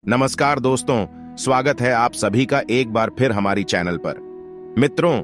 नमस्कार दोस्तों, स्वागत है आप सभी का एक बार फिर हमारी चैनल पर। मित्रों,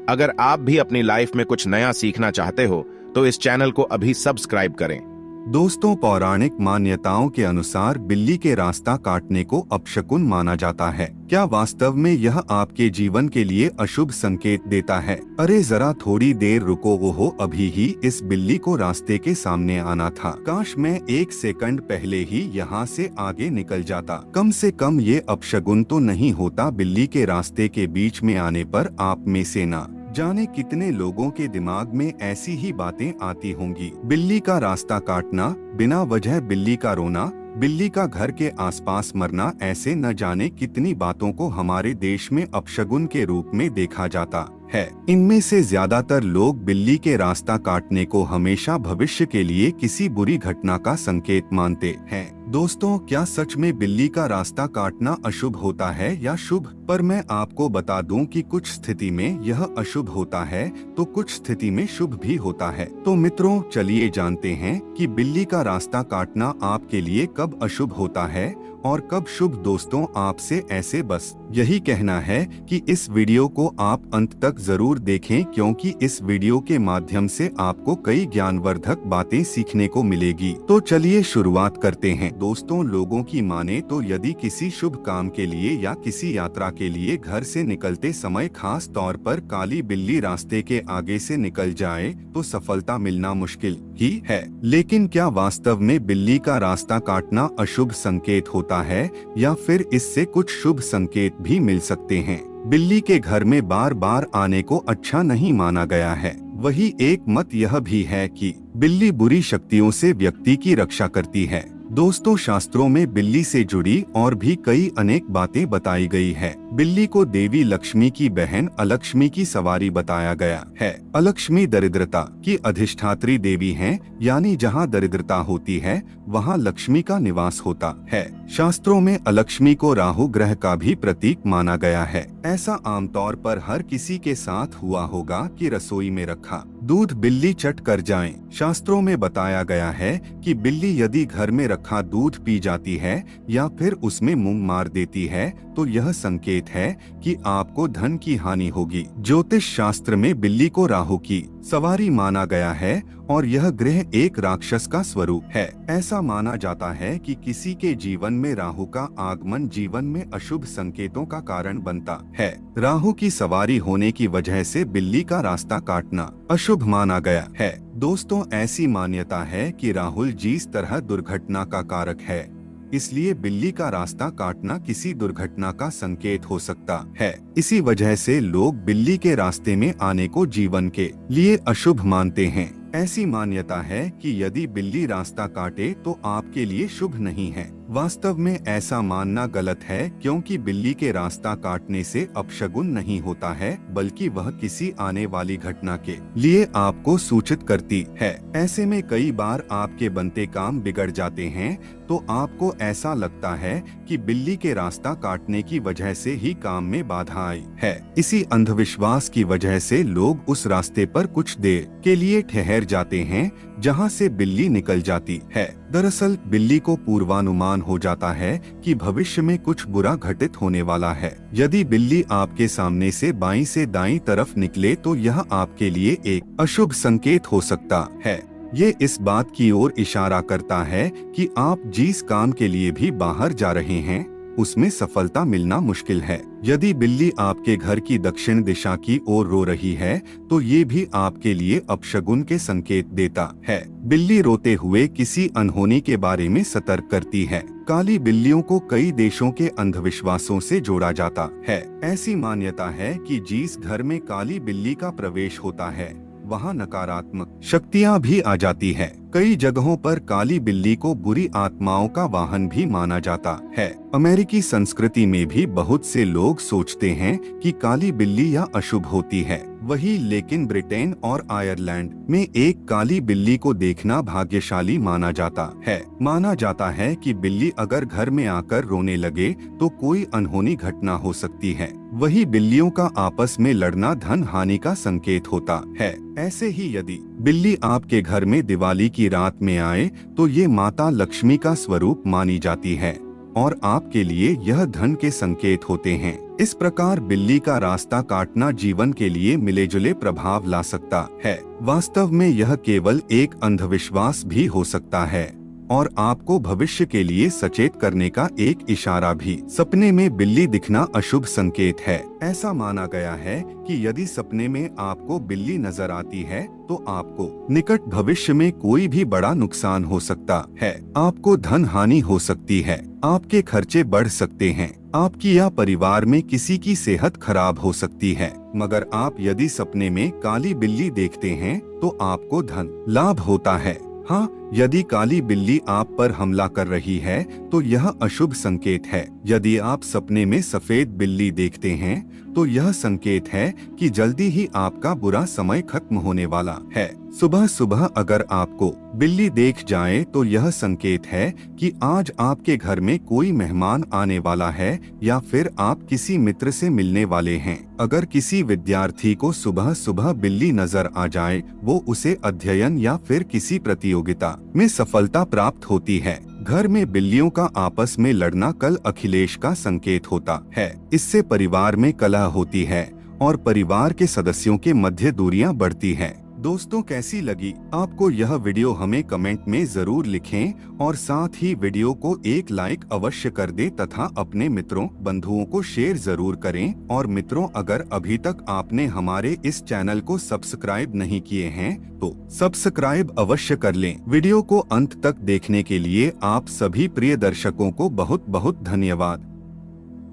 अगर आप भी अपनी लाइफ में कुछ नया सीखना चाहते हो तो इस चैनल को अभी सब्सक्राइब करें। दोस्तों, पौराणिक मान्यताओं के अनुसार बिल्ली के रास्ता काटने को अपशकुन माना जाता है। क्या वास्तव में यह आपके जीवन के लिए अशुभ संकेत देता है? अरे जरा थोड़ी देर रुको, वो अभी ही इस बिल्ली को रास्ते के सामने आना था। काश मैं 1 सेकंड पहले ही यहाँ से आगे निकल जाता। कम से कम ये अपशगुन तो नहीं होता। बिल्ली के रास्ते के बीच में आने पर आप में से ना जाने कितने लोगों के दिमाग में ऐसी ही बातें आती होंगी। बिल्ली का रास्ता काटना, बिना वजह बिल्ली का रोना, बिल्ली का घर के आसपास मरना, ऐसे न जाने कितनी बातों को हमारे देश में अपशगुन के रूप में देखा जाता है। इनमें से ज्यादातर लोग बिल्ली के रास्ता काटने को हमेशा भविष्य के लिए किसी बुरी घटना का संकेत मानते हैं। दोस्तों, क्या सच में बिल्ली का रास्ता काटना अशुभ होता है या शुभ? पर मैं आपको बता दूं कि कुछ स्थिति में यह अशुभ होता है तो कुछ स्थिति में शुभ भी होता है। तो मित्रों, चलिए जानते हैं कि बिल्ली का रास्ता काटना आपके लिए कब अशुभ होता है और कब शुभ। दोस्तों, आपसे ऐसे बस यही कहना है कि इस वीडियो को आप अंत तक जरूर देखें, क्योंकि इस वीडियो के माध्यम से आपको कई ज्ञानवर्धक बातें सीखने को मिलेगी। तो चलिए शुरुआत करते हैं। दोस्तों, लोगों की माने तो यदि किसी शुभ काम के लिए या किसी यात्रा के लिए घर से निकलते समय खास तौर पर काली बिल्ली रास्ते के आगे से निकल जाए तो सफलता मिलना मुश्किल ही है। लेकिन क्या वास्तव में बिल्ली का रास्ता काटना अशुभ संकेत होता है या फिर इससे कुछ शुभ संकेत भी मिल सकते हैं? बिल्ली के घर में बार बार आने को अच्छा नहीं माना गया है। वही एक मत यह भी है कि बिल्ली बुरी शक्तियों से व्यक्ति की रक्षा करती है। दोस्तों, शास्त्रों में बिल्ली से जुड़ी और भी कई अनेक बातें बताई गई है। बिल्ली को देवी लक्ष्मी की बहन अलक्ष्मी की सवारी बताया गया है। अलक्ष्मी दरिद्रता की अधिष्ठात्री देवी हैं, यानी जहाँ दरिद्रता होती है वहाँ लक्ष्मी का निवास होता है। शास्त्रों में अलक्ष्मी को राहु ग्रह का भी प्रतीक माना गया है। ऐसा आमतौर पर हर किसी के साथ हुआ होगा कि रसोई में रखा दूध बिल्ली चट कर जाए। शास्त्रों में बताया गया है कि बिल्ली यदि घर में रखा दूध पी जाती है या फिर उसमें मुंह मार देती है तो यह संकेत है कि आपको धन की हानि होगी। ज्योतिष शास्त्र में बिल्ली को राहु की सवारी माना गया है और यह ग्रह एक राक्षस का स्वरूप है। ऐसा माना जाता है कि किसी के जीवन में राहु का आगमन जीवन में अशुभ संकेतों का कारण बनता है। राहु की सवारी होने की वजह से बिल्ली का रास्ता काटना अशुभ माना गया है। दोस्तों, ऐसी मान्यता है कि राहुल जिस तरह दुर्घटना का कारक है, इसलिए बिल्ली का रास्ता काटना किसी दुर्घटना का संकेत हो सकता है। इसी वजह से लोग बिल्ली के रास्ते में आने को जीवन के लिए अशुभ मानते हैं। ऐसी मान्यता है कि यदि बिल्ली रास्ता काटे तो आपके लिए शुभ नहीं है। वास्तव में ऐसा मानना गलत है, क्योंकि बिल्ली के रास्ता काटने से अपशगुन नहीं होता है, बल्कि वह किसी आने वाली घटना के लिए आपको सूचित करती है। ऐसे में कई बार आपके बनते काम बिगड़ जाते हैं तो आपको ऐसा लगता है कि बिल्ली के रास्ता काटने की वजह से ही काम में बाधा आई है। इसी अंधविश्वास की वजह से लोग उस रास्ते पर कुछ देर के लिए ठहर जाते हैं जहां से बिल्ली निकल जाती है। दरअसल बिल्ली को पूर्वानुमान हो जाता है कि भविष्य में कुछ बुरा घटित होने वाला है। यदि बिल्ली आपके सामने से बाईं से दाईं तरफ निकले तो यह आपके लिए एक अशुभ संकेत हो सकता है। ये इस बात की ओर इशारा करता है कि आप जिस काम के लिए भी बाहर जा रहे हैं उसमें सफलता मिलना मुश्किल है। यदि बिल्ली आपके घर की दक्षिण दिशा की ओर रो रही है तो ये भी आपके लिए अपशगुन के संकेत देता है। बिल्ली रोते हुए किसी अनहोनी के बारे में सतर्क करती है। काली बिल्लियों को कई देशों के अंधविश्वासों से जोड़ा जाता है। ऐसी मान्यता है कि जिस घर में काली बिल्ली का प्रवेश होता है वहाँ नकारात्मक शक्तियाँ भी आ जाती है। कई जगहों पर काली बिल्ली को बुरी आत्माओं का वाहन भी माना जाता है। अमेरिकी संस्कृति में भी बहुत से लोग सोचते हैं कि काली बिल्ली या अशुभ होती है। वही लेकिन ब्रिटेन और आयरलैंड में एक काली बिल्ली को देखना भाग्यशाली माना जाता है। माना जाता है कि बिल्ली अगर घर में आकर रोने लगे तो कोई अनहोनी घटना हो सकती है। वही बिल्लियों का आपस में लड़ना धन हानि का संकेत होता है। ऐसे ही यदि बिल्ली आपके घर में दिवाली की रात में आए तो ये माता लक्ष्मी का स्वरूप मानी जाती है। और आपके लिए यह धन के संकेत होते हैं। इस प्रकार बिल्ली का रास्ता काटना जीवन के लिए मिलेजुले प्रभाव ला सकता है। वास्तव में यह केवल एक अंधविश्वास भी हो सकता है और आपको भविष्य के लिए सचेत करने का एक इशारा भी। सपने में बिल्ली दिखना अशुभ संकेत है। ऐसा माना गया है कि यदि सपने में आपको बिल्ली नजर आती है तो आपको निकट भविष्य में कोई भी बड़ा नुकसान हो सकता है। आपको धन हानि हो सकती है, आपके खर्चे बढ़ सकते हैं, आपकी या परिवार में किसी की सेहत खराब हो सकती है। मगर आप यदि सपने में काली बिल्ली देखते हैं तो आपको धन लाभ होता है। हाँ, यदि काली बिल्ली आप पर हमला कर रही है तो यह अशुभ संकेत है। यदि आप सपने में सफेद बिल्ली देखते हैं तो यह संकेत है कि जल्दी ही आपका बुरा समय खत्म होने वाला है। सुबह सुबह अगर आपको बिल्ली देख जाए तो यह संकेत है कि आज आपके घर में कोई मेहमान आने वाला है या फिर आप किसी मित्र से मिलने वाले हैं। अगर किसी विद्यार्थी को सुबह सुबह बिल्ली नजर आ जाए, वो उसे अध्ययन या फिर किसी प्रतियोगिता में सफलता प्राप्त होती है। घर में बिल्लियों का आपस में लड़ना कल अखिलेश का संकेत होता है। इससे परिवार में कलह होती है और परिवार के सदस्यों के मध्य दूरियां बढ़ती हैं। दोस्तों, कैसी लगी आपको यह वीडियो? हमें कमेंट में जरूर लिखें और साथ ही वीडियो को एक लाइक अवश्य कर दें तथा अपने मित्रों बंधुओं को शेयर जरूर करें। और मित्रों, अगर अभी तक आपने हमारे इस चैनल को सब्सक्राइब नहीं किए हैं तो सब्सक्राइब अवश्य कर लें। वीडियो को अंत तक देखने के लिए आप सभी प्रिय दर्शकों को बहुत बहुत धन्यवाद।